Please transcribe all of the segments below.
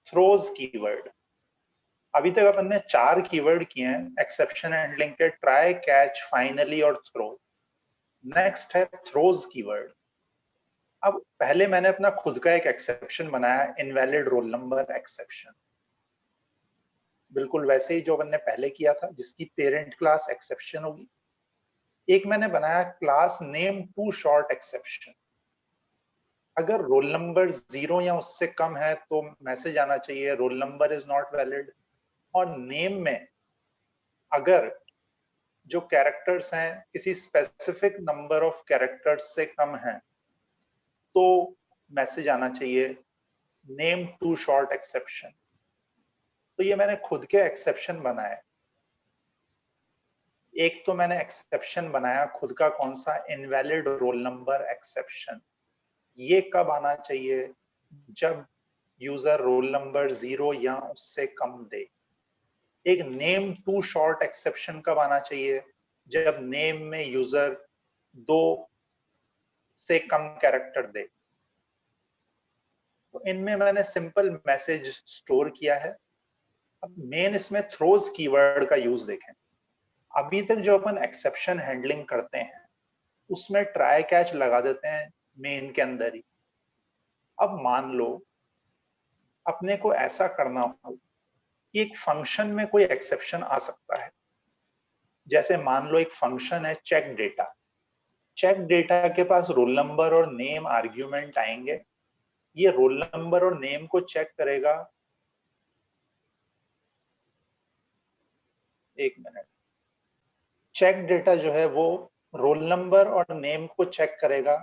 Throws keyword. अभी तक अपन ने 4 कीवर्ड किए हैं एक्सेप्शन हैंडलिंग के, ट्राई, कैच, फाइनली और थ्रो। नेक्स्ट है थ्रोज कीवर्ड। अब पहले मैंने अपना खुद का एक एक्सेप्शन बनाया, इनवैलिड रोल नंबर एक्सेप्शन, बिल्कुल वैसे ही जो अपन ने पहले किया था, जिसकी पेरेंट क्लास एक्सेप्शन होगी। एक मैंने बनाया class name too short exception. अगर रोल नंबर 0 या उससे कम है तो मैसेज आना चाहिए roll number is not valid. और नेम में अगर जो कैरेक्टर्स हैं किसी स्पेसिफिक नंबर ऑफ कैरेक्टर्स से कम हैं तो मैसेज आना चाहिए नेम टू शॉर्ट एक्सेप्शन। तो ये मैंने खुद के एक्सेप्शन बनाए। एक तो मैंने एक्सेप्शन बनाया खुद का, कौन सा, इनवैलिड रोल नंबर एक्सेप्शन। ये कब आना चाहिए? जब यूजर रोल नंबर 0 या उससे कम दे। एक नेम टू शॉर्ट एक्सेप्शन कब आना चाहिए? जब नेम में यूजर 2 से कम कैरेक्टर दे। तो इनमें मैंने सिंपल मैसेज स्टोर किया है। अब मेन इसमें थ्रोज कीवर्ड का यूज देखें। अभी तक जो अपन एक्सेप्शन हैंडलिंग करते हैं उसमें ट्राई कैच लगा देते हैं मेन के अंदर ही। अब मान लो अपने को ऐसा करना हो कि एक फंक्शन में कोई एक्सेप्शन आ सकता है। जैसे मान लो एक फंक्शन है चेक डेटा। चेक डेटा के पास रोल नंबर और नेम आर्ग्यूमेंट आएंगे। ये रोल नंबर और नेम को चेक करेगा। एक मिनट। चेक डेटा जो है वो रोल नंबर और नेम को चेक करेगा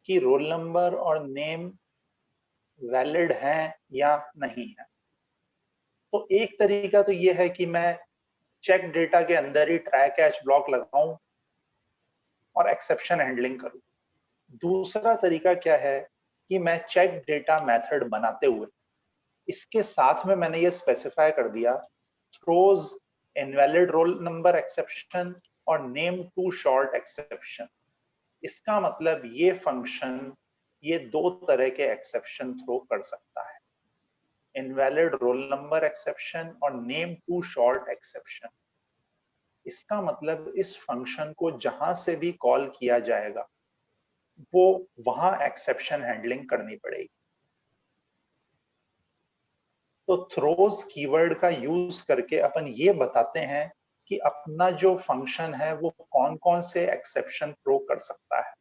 कि रोल नंबर और नेम वैलिड हैं या नहीं है। तो एक तरीका तो ये है कि मैं चेक डेटा के अंदर ही ट्राई कैच ब्लॉक लगाऊं और एक्सेप्शन हैंडलिंग करूं। दूसरा तरीका क्या है कि मैं चेक डेटा मेथड बनाते हुए इसके साथ में मैंने ये स्पेसिफाई कर दिया throws invalid roll number exception और नेम टू शॉर्ट एक्सेप्शन। इसका मतलब ये फंक्शन ये 2 तरह के एक्सेप्शन थ्रो कर सकता है, इनवैलिड रोल नंबर एक्सेप्शन और नेम टू शॉर्ट एक्सेप्शन। इसका मतलब इस फंक्शन को जहां से भी कॉल किया जाएगा वो वहां एक्सेप्शन हैंडलिंग करनी पड़ेगी। तो थ्रोज कीवर्ड का यूज करके अपन ये बताते हैं कि अपना जो फंक्शन है वो कौन कौन से एक्सेप्शन थ्रो कर सकता है।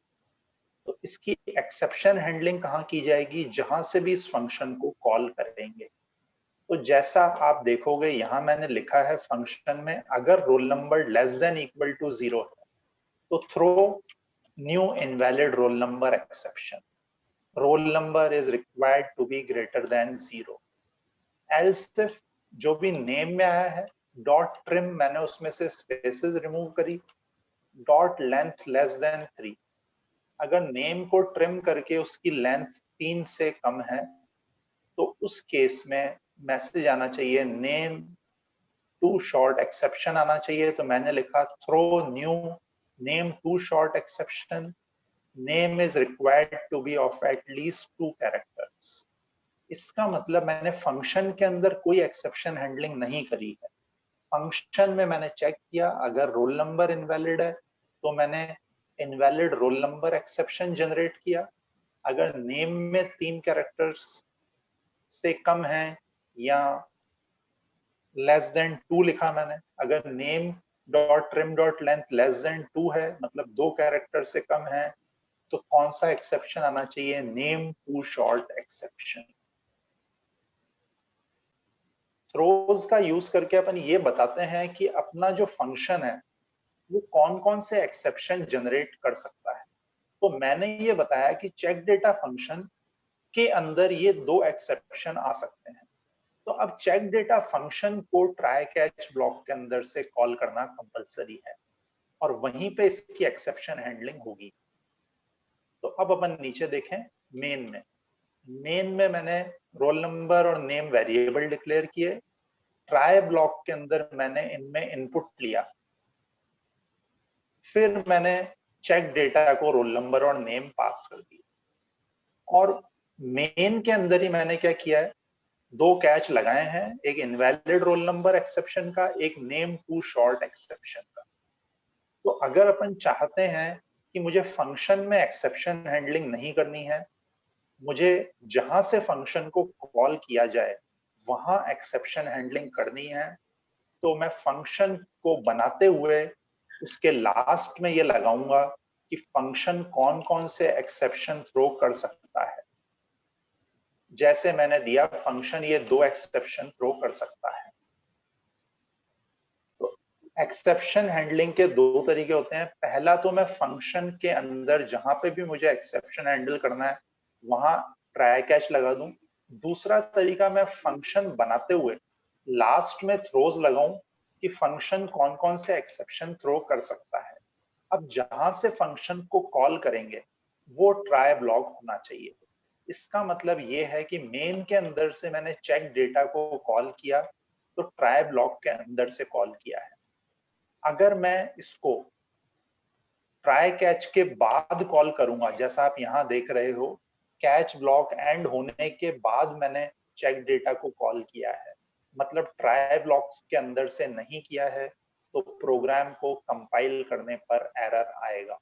तो इसकी एक्सेप्शन हैंडलिंग कहाँ की जाएगी? जहां से भी इस फंक्शन को कॉल करेंगे। तो जैसा आप देखोगे यहां मैंने लिखा है फंक्शन में अगर roll number less than equal to 0 है तो throw new invalid roll number exception. Roll number is required to be greater than 0। Else if जो भी नेम में आया है डॉट ट्रिम, मैंने उसमें से स्पेसेस रिमूव करी। डॉट लेंथ लेस देन 3, अगर नेम को ट्रिम करके उसकी लेंथ 3 से कम है तो उस केस में मैसेज आना चाहिए नेम टू शॉर्ट एक्सेप्शन आना चाहिए। तो मैंने लिखा throw new name too short exception, name is required to be of at least 2 characters. इसका मतलब मैंने फंक्शन के अंदर कोई एक्सेप्शन हैंडलिंग नहीं करी है। फंक्शन में मैंने चेक किया अगर रोल नंबर इनवैलिड है तो मैंने invalid roll number exception generate किया। अगर नेम में 3 कैरेक्टर्स से कम है या लेस देन 2 लिखा मैंने। अगर name dot trim dot length less than 2 है मतलब 2 कैरेक्टर से कम है तो कौन सा एक्सेप्शन आना चाहिए? Name too short exception. Throws का यूज करके अपन ये बताते हैं कि अपना जो फंक्शन है वो कौन कौन से एक्सेप्शन जनरेट कर सकता है। तो मैंने ये बताया कि चेक डेटा फंक्शन के अंदर ये 2 एक्सेप्शन आ सकते हैं। तो अब चेक डेटा फंक्शन को ट्राई कैच ब्लॉक के अंदर से कॉल करना कंपलसरी है और वहीं पे इसकी एक्सेप्शन हैंडलिंग होगी। तो अब अपन नीचे देखें मेन में मैंने रोल नंबर और नेम वेरिएबल डिक्लेयर किए। ट्राई ब्लॉक के अंदर मैंने इनमें इनपुट लिया। फिर मैंने चेक डेटा को रोल नंबर और नेम पास कर दिया। और मेन के अंदर ही मैंने क्या किया है, दो कैच लगाए हैं, एक इनवैलिड रोल नंबर एक्सेप्शन का, एक नेम टू शॉर्ट एक्सेप्शन का। तो अगर अपन चाहते हैं कि मुझे फंक्शन में एक्सेप्शन हैंडलिंग नहीं करनी है, मुझे जहां से फंक्शन को कॉल किया जाए वहां एक्सेप्शन हैंडलिंग करनी है, तो मैं फंक्शन को बनाते हुए उसके लास्ट में ये लगाऊंगा कि फंक्शन कौन कौन से एक्सेप्शन थ्रो कर सकता है। जैसे मैंने दिया फंक्शन ये दो एक्सेप्शन थ्रो कर सकता है। तो एक्सेप्शन हैंडलिंग के दो तरीके होते हैं। पहला तो मैं फंक्शन के अंदर जहां पे भी मुझे एक्सेप्शन हैंडल करना है वहां ट्राई कैच लगा दूं। दूसरा तरीका, मैं फंक्शन बनाते हुए लास्ट में थ्रोज लगाऊं कि फंक्शन कौन कौन से एक्सेप्शन थ्रो कर सकता है। अब जहां से फंक्शन को कॉल करेंगे वो ट्राई ब्लॉक होना चाहिए। इसका मतलब ये है कि मेन के अंदर से मैंने चेक डेटा को कॉल किया तो ट्राई ब्लॉक के अंदर से कॉल किया है। अगर मैं इसको ट्राई कैच के बाद कॉल करूंगा, जैसा आप यहां देख रहे हो, कैच ब्लॉक एंड होने के बाद मैंने चेक डेटा को कॉल किया है, मतलब ट्राई ब्लॉक्स के अंदर से नहीं किया है, तो प्रोग्राम को कंपाइल करने पर एरर आएगा।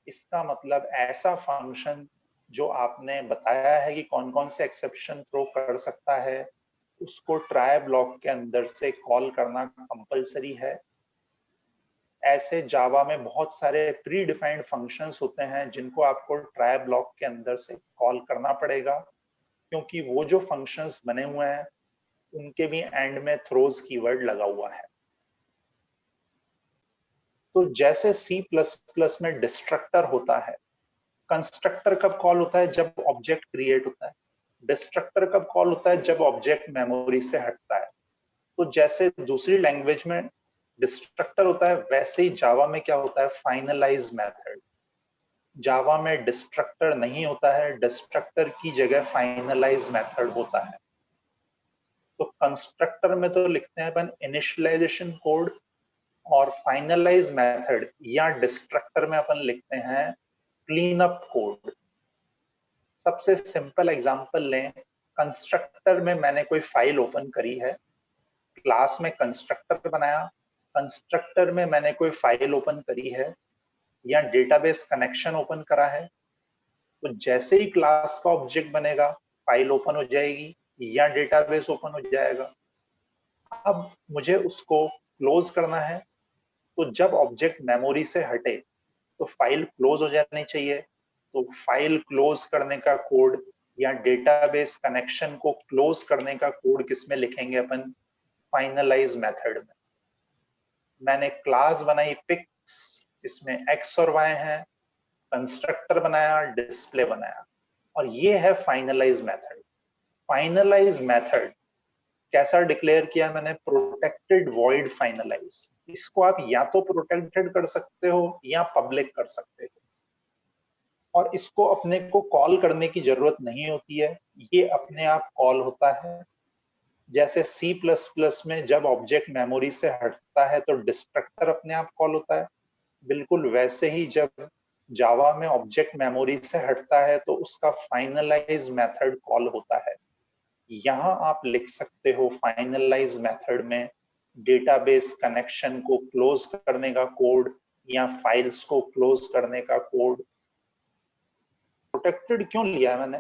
इसका मतलब ऐसा फंक्शन जो आपने बताया है कि कौन कौन से एक्सेप्शन थ्रो कर सकता है, उसको ट्राई ब्लॉक के अंदर से कॉल करना कंपलसरी है। ऐसे जावा में बहुत सारे प्री डिफाइंड फंक्शंस होते हैं जिनको आपको ट्राई ब्लॉक के अंदर से कॉल करना पड़ेगा, क्योंकि वो जो फंक्शंस बने हुए हैं उनके भी एंड में थ्रोज कीवर्ड लगा हुआ है। तो जैसे C++ में डिस्ट्रक्टर होता है, कंस्ट्रक्टर कब कॉल होता है? जब ऑब्जेक्ट क्रिएट होता है। डिस्ट्रक्टर कब कॉल होता है? जब ऑब्जेक्ट मेमोरी से हटता है। तो जैसे दूसरी लैंग्वेज में डिस्ट्रक्टर होता है, वैसे ही जावा में क्या होता है? Finalize method. जावा में डिस्ट्रक्टर नहीं होता है, डिस्ट्रक्टर की जगह फाइनलाइज मेथड होता है। तो कंस्ट्रक्टर में तो लिखते हैं अपन इनिशियलाइजेशन कोड, और फाइनलाइज मेथड या डिस्ट्रक्टर में अपन लिखते हैं क्लीन अप कोड। सबसे सिंपल एग्जांपल लें, कंस्ट्रक्टर में मैंने कोई फाइल ओपन करी है, क्लास में कंस्ट्रक्टर बनाया, कंस्ट्रक्टर में मैंने कोई फाइल ओपन करी है या डेटाबेस कनेक्शन ओपन करा है, तो जैसे ही क्लास का ऑब्जेक्ट बनेगा फाइल ओपन हो जाएगी या डेटाबेस ओपन हो जाएगा। अब मुझे उसको क्लोज करना है, तो जब ऑब्जेक्ट मेमोरी से हटे तो फाइल क्लोज हो जानी चाहिए। तो फाइल क्लोज करने का कोड या डेटाबेस कनेक्शन को क्लोज करने का कोड किसमें लिखेंगे अपन? फाइनलाइज मेथड में। मैंने क्लास बनाई पिक्स, इसमें एक्स और वाई है, कंस्ट्रक्टर बनाया, डिस्प्ले बनाया, और ये है फाइनलाइज मेथड। फाइनलाइज मेथड कैसा डिक्लेयर किया मैंने? Protected void finalize. इसको आप या तो प्रोटेक्टेड कर सकते हो या पब्लिक कर सकते हो, और इसको अपने को कॉल करने की जरूरत नहीं होती है, ये अपने आप कॉल होता है। जैसे C++ में जब ऑब्जेक्ट मेमोरी से हटता है तो डिस्ट्रक्टर अपने आप कॉल होता है, बिल्कुल वैसे ही जब जावा में ऑब्जेक्ट मेमोरी से हटता है तो उसका फाइनलाइज मेथड कॉल होता है। यहाँ आप लिख सकते हो फाइनलाइज मेथड में डेटाबेस कनेक्शन को क्लोज करने का कोड या फाइल्स को क्लोज करने का कोड। प्रोटेक्टेड क्यों लिया है मैंने?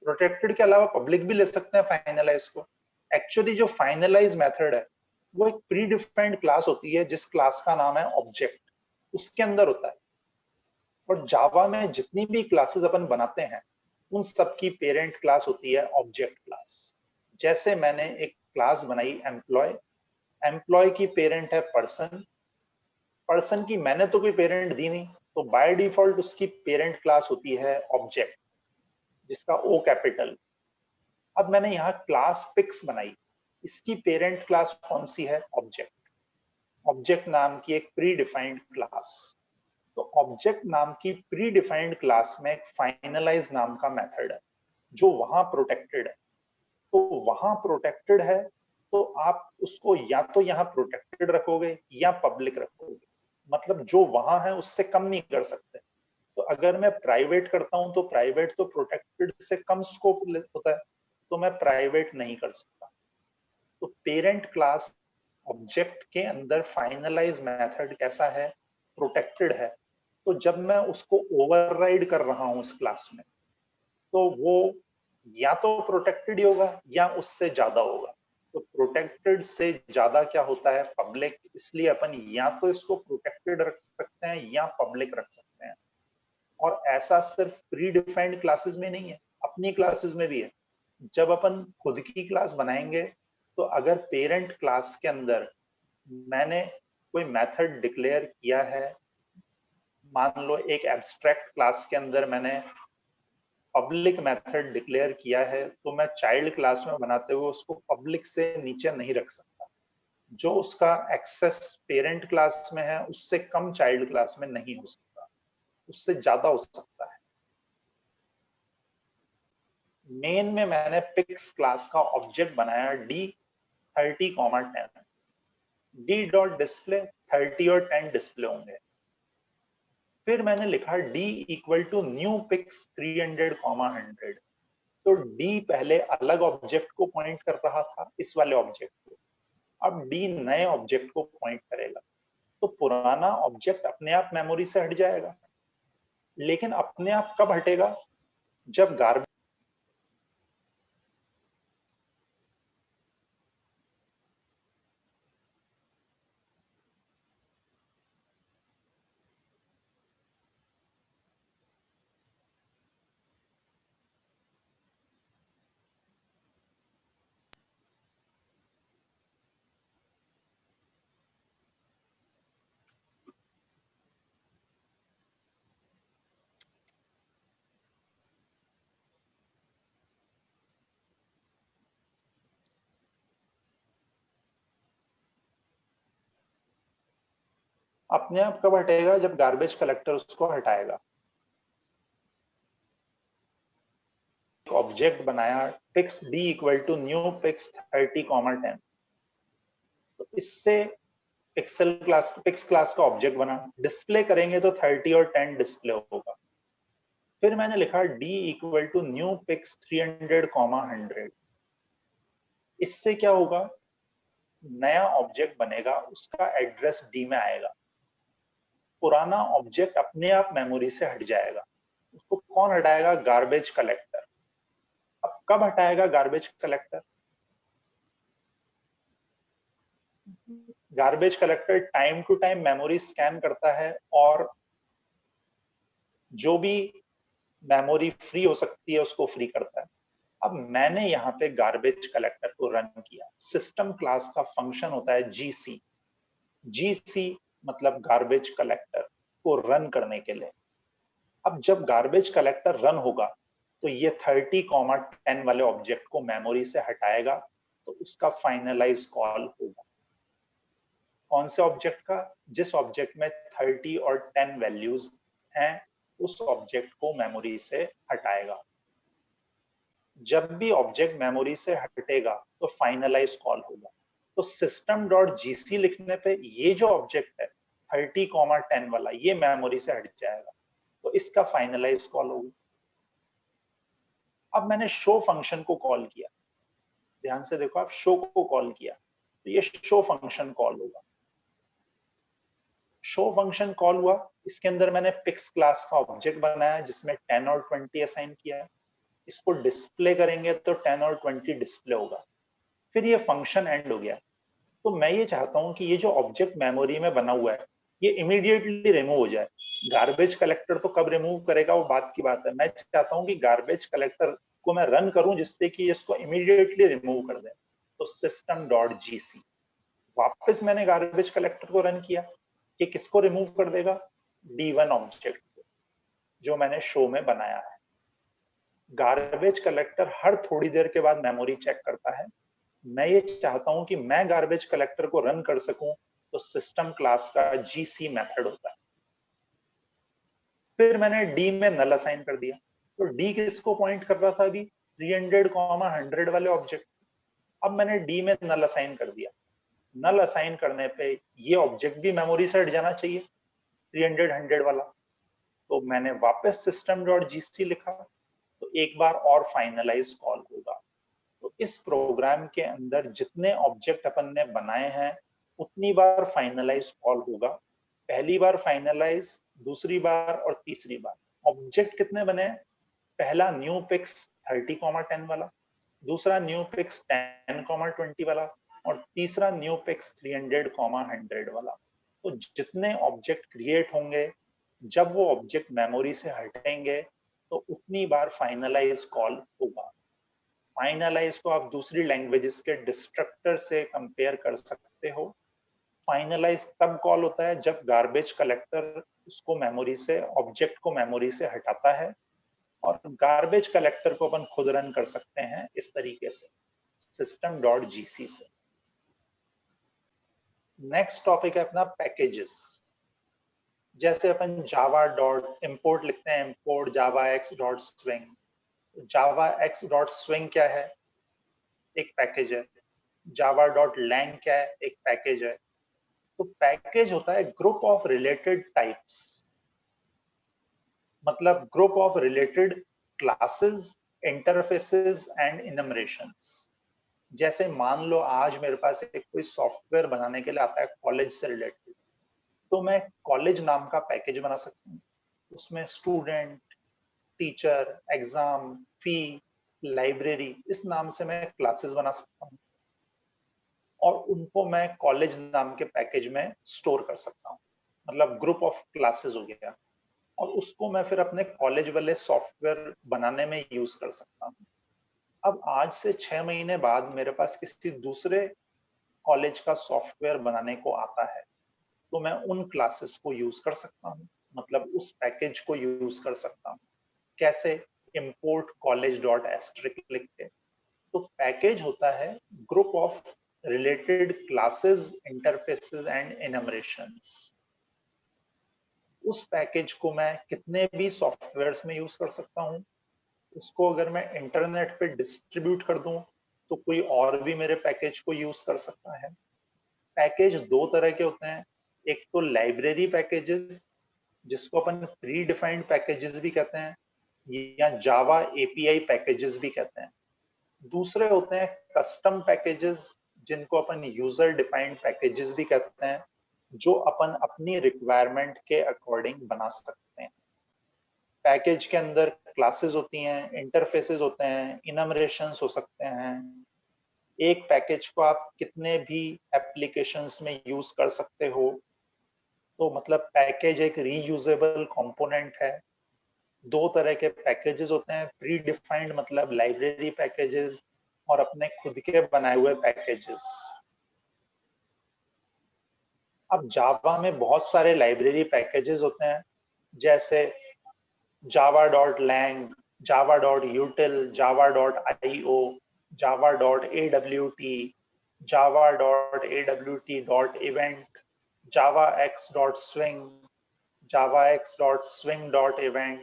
प्रोटेक्टेड के अलावा पब्लिक भी ले सकते हैं फाइनलाइज को। एक्चुअली जो फाइनलाइज मेथड है वो एक प्री डिफाइंड क्लास होती है जिस क्लास का नाम है ऑब्जेक्ट, उसके अंदर होता है। और जावा में जितनी भी क्लासेस अपन बनाते हैं उन सबकी पेरेंट क्लास होती है ऑब्जेक्ट क्लास। जैसे मैंने एक क्लास बनाई एम्प्लॉय, एम्प्लॉय की पेरेंट है पर्सन, पर्सन की मैंने तो कोई पेरेंट दी नहीं, तो बाय डिफॉल्ट उसकी पेरेंट क्लास होती है ऑब्जेक्ट, जिसका ओ कैपिटल। अब मैंने यहाँ क्लास पिक्स बनाई, इसकी पेरेंट क्लास कौन सी है? ऑब्जेक्ट। ऑब्जेक्ट नाम की एक प्री डिफाइंड क्लास। तो ऑब्जेक्ट नाम की प्री डिफाइंड क्लास में एक फाइनलाइज नाम का मेथड है जो वहां प्रोटेक्टेड है। तो वहां प्रोटेक्टेड है तो आप उसको या तो यहाँ प्रोटेक्टेड रखोगे या पब्लिक रखोगे, मतलब जो वहां है उससे कम नहीं कर सकते। तो अगर मैं प्राइवेट करता हूं तो प्राइवेट तो प्रोटेक्टेड से कम स्कोप होता है, तो मैं प्राइवेट नहीं कर सकता। तो पेरेंट क्लास ऑब्जेक्ट के अंदर फाइनलाइज मेथड कैसा है, प्रोटेक्टेड है। तो जब मैं उसको ओवरराइड कर रहा हूं इस क्लास में, तो वो या तो प्रोटेक्टेड ही होगा या उससे ज्यादा होगा। तो प्रोटेक्टेड से ज्यादा क्या होता है, पब्लिक। इसलिए अपन या तो इसको प्रोटेक्टेड रख सकते हैं या पब्लिक रख सकते हैं। और ऐसा सिर्फ प्री डिफाइंड क्लासेस में नहीं है, अपनी क्लासेस में भी है। जब अपन खुद की क्लास बनाएंगे, तो अगर पेरेंट क्लास के अंदर मैंने कोई मेथड डिक्लेयर किया है, मान लो एक एब्स्ट्रैक्ट क्लास के अंदर मैंने पब्लिक मेथड डिक्लेयर किया है, तो मैं चाइल्ड क्लास में बनाते हुए उसको पब्लिक से नीचे नहीं रख सकता। जो उसका एक्सेस पेरेंट क्लास में है उससे कम चाइल्ड क्लास में नहीं हो सकता, उससे ज्यादा हो सकता है। मेन में मैंने पिक्स क्लास का ऑब्जेक्ट बनाया D30, 10। डी डॉट डिस्प्ले 30 और 10 डिस्प्ले होंगे। फिर मैंने लिखा D equal to new pix 300, 100। तो D पहले अलग ऑब्जेक्ट को पॉइंट कर रहा था, इस वाले ऑब्जेक्ट को। अब D नए ऑब्जेक्ट को पॉइंट करेगा। तो पुराना ऑब्जेक्ट अपने आप मेमोरी से हट जाएगा। लेकिन अपने आप कब हटेगा, जब गार्बेज अपने आप कब हटेगा, जब गार्बेज कलेक्टर उसको हटाएगा। ऑब्जेक्ट बनाया pix D equal to new pix 30, 10। तो इससे पिक्स क्लास का ऑब्जेक्ट बना, डिस्प्ले करेंगे तो 30 और 10 डिस्प्ले होगा। फिर मैंने लिखा D equal to new pix 300, 100। इससे क्या होगा, नया ऑब्जेक्ट बनेगा, उसका एड्रेस D में आएगा। पुराना ऑब्जेक्ट अपने आप मेमोरी से हट जाएगा। उसको कौन हटाएगा, गार्बेज कलेक्टर। अब कब हटाएगा garbage collector, garbage collector time to time memory scan करता है और जो भी मेमोरी फ्री हो सकती है उसको फ्री करता है। अब मैंने यहाँ पे गार्बेज कलेक्टर को रन किया। सिस्टम क्लास का फंक्शन होता है जीसी। जीसी मतलब गार्बेज कलेक्टर को रन करने के लिए। अब जब गार्बेज कलेक्टर रन होगा, तो ये 30, 10 वाले ऑब्जेक्ट को मेमोरी से हटाएगा। तो उसका फाइनलाइज कॉल होगा कौन से ऑब्जेक्ट का, जिस ऑब्जेक्ट में 30 और 10 वैल्यूज हैं, उस ऑब्जेक्ट को मेमोरी से हटाएगा। जब भी ऑब्जेक्ट मेमोरी से हटेगा तो फाइनलाइज कॉल होगा। तो सिस्टम डॉट जीसी लिखने पे ये जो ऑब्जेक्ट है 30, 10 वाला, ये मेमोरी से हट जाएगा। तो इसका फाइनलाइज कॉल होगा। अब मैंने शो फंक्शन को कॉल किया, ध्यान से देखो, आप शो को कॉल किया तो ये शो फंक्शन कॉल होगा। शो फंक्शन कॉल हुआ, इसके अंदर मैंने पिक्स क्लास का ऑब्जेक्ट बनाया जिसमें 10 और 20 असाइन किया है। इसको डिस्प्ले करेंगे तो 10 और 20 डिस्प्ले होगा। फिर ये फंक्शन एंड हो गया। तो मैं ये चाहता हूं कि ये जो ऑब्जेक्ट मेमोरी में बना हुआ है ये इमीडिएटली रिमूव हो जाए। गार्बेज कलेक्टर तो कब रिमूव करेगा वो बात की बात है, मैं चाहता हूं कि गार्बेज कलेक्टर को मैं रन करूं जिससे कि इसको इमीडिएटली रिमूव कर दे। तो सिस्टम डॉट जीसी, वापस मैंने गार्बेज कलेक्टर को रन किया। ये किसको रिमूव कर देगा, D1 ऑब्जेक्ट को जो मैंने शो में बनाया है। गार्बेज कलेक्टर हर थोड़ी देर के बाद मेमोरी चेक करता है। मैं ये चाहता हूं कि मैं गार्बेज कलेक्टर को रन कर सकूं, तो सिस्टम क्लास का जीसी मेथड होता है। फिर मैंने डी में नल असाइन कर दिया। तो डी किसको पॉइंट कर रहा था अभी, 300, 100 वाले ऑब्जेक्ट। अब मैंने डी में नल असाइन कर दिया। नल असाइन करने पे ये ऑब्जेक्ट भी मेमोरी से हट जाना चाहिए, 300, 100 वाला। तो मैंने वापस सिस्टम डॉट जीसी लिखा। तो एक बार और फाइनलाइज कॉल होगा। इस प्रोग्राम के अंदर जितने ऑब्जेक्ट अपन ने बनाए हैं उतनी बार फाइनलाइज कॉल होगा। पहली बार फाइनलाइज, दूसरी बार और तीसरी बार। ऑब्जेक्ट कितने बने? पहला न्यू पिक्स 30,10 वाला, दूसरा न्यू पिक्स 10,20 वाला, और तीसरा न्यू पिक्स 300,100 वाला। तो जितने ऑब्जेक्ट क्रिएट होंगे, जब वो ऑब्जेक्ट मेमोरी से हटेंगे तो उतनी बार फाइनलाइज कॉल होगा। फाइनलाइज को आप दूसरी लैंग्वेजेस के डिस्ट्रक्टर से कंपेयर कर सकते हो। फाइनलाइज तब कॉल होता है जब गार्बेज कलेक्टर उसको मेमोरी से, ऑब्जेक्ट को मेमोरी से हटाता है, और गार्बेज कलेक्टर को अपन खुद रन कर सकते हैं इस तरीके से, system.gc से। नेक्स्ट टॉपिक है अपना पैकेजेस। जैसे अपन जावा डॉट इम्पोर्ट लिखते हैं, इम्पोर्ट जावा एक्स डॉट स्विंग। जावा एक्स डॉट स्विंग क्या है? एक पैकेज है। जावा डॉट लैंग क्या है? एक पैकेज है। तो पैकेज होता है ग्रुप ऑफ रिलेटेड टाइप्स, मतलब group of related classes, interfaces and enumerations. जैसे मान लो आज मेरे पास एक कोई सॉफ्टवेयर बनाने के लिए आता है कॉलेज से रिलेटेड, तो मैं कॉलेज नाम का पैकेज बना सकता हूँ। उसमें स्टूडेंट, टीचर, एग्जाम, फी, लाइब्रेरी, इस नाम से मैं क्लासेस बना सकता हूँ, और उनको मैं कॉलेज नाम के पैकेज में स्टोर कर सकता हूँ। मतलब ग्रुप ऑफ क्लासेस हो गया, और उसको मैं फिर अपने कॉलेज वाले सॉफ्टवेयर बनाने में यूज कर सकता हूँ। अब आज से 6 महीने बाद मेरे पास किसी दूसरे कॉलेज का सॉफ्टवेयर बनाने को आता है, तो मैं उन क्लासेस को यूज कर सकता हूँ, मतलब उस पैकेज को यूज कर सकता हूँ। कैसे? import college डॉट एस्ट्रिक लिख के। तो पैकेज होता है group of related classes, interfaces and enumerations. उस पैकेज को मैं कितने भी सॉफ्टवेयर्स में यूज कर सकता हूँ। उसको अगर मैं इंटरनेट पे डिस्ट्रीब्यूट कर दूं तो कोई और भी मेरे पैकेज को यूज कर सकता है। पैकेज दो तरह के होते हैं। एक तो लाइब्रेरी पैकेजेस, जिसको अपन प्री डिफाइंड पैकेजेस भी कहते हैं, या जावा एपीआई पैकेजेस भी कहते हैं। दूसरे होते हैं कस्टम पैकेजेस, जिनको अपन यूजर डिफाइंड पैकेजेस भी कहते हैं, जो अपन अपनी रिक्वायरमेंट के अकॉर्डिंग बना सकते हैं। पैकेज के अंदर क्लासेस होती हैं, इंटरफेसेस होते हैं, इनमरेशंस हो सकते हैं। एक पैकेज को आप कितने भी एप्लीकेशंस में यूज कर सकते हो। तो मतलब पैकेज एक रीयूजेबल कंपोनेंट है। दो तरह के पैकेजेस होते हैं, प्री डिफाइंड मतलब लाइब्रेरी पैकेजेस, और अपने खुद के बनाए हुए पैकेजेस। अब जावा में बहुत सारे लाइब्रेरी पैकेजेस होते हैं, जैसे java.lang, java.util, java.io, java.awt, java.awt.event, javax.swing, javax.swing.event,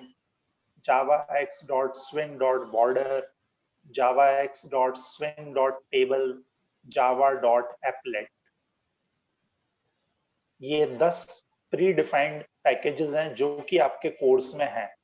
javax.swing.border, javax.swing.table, java.applet। ये 10 प्री डिफाइंड पैकेजेस हैं जो कि आपके कोर्स में हैं।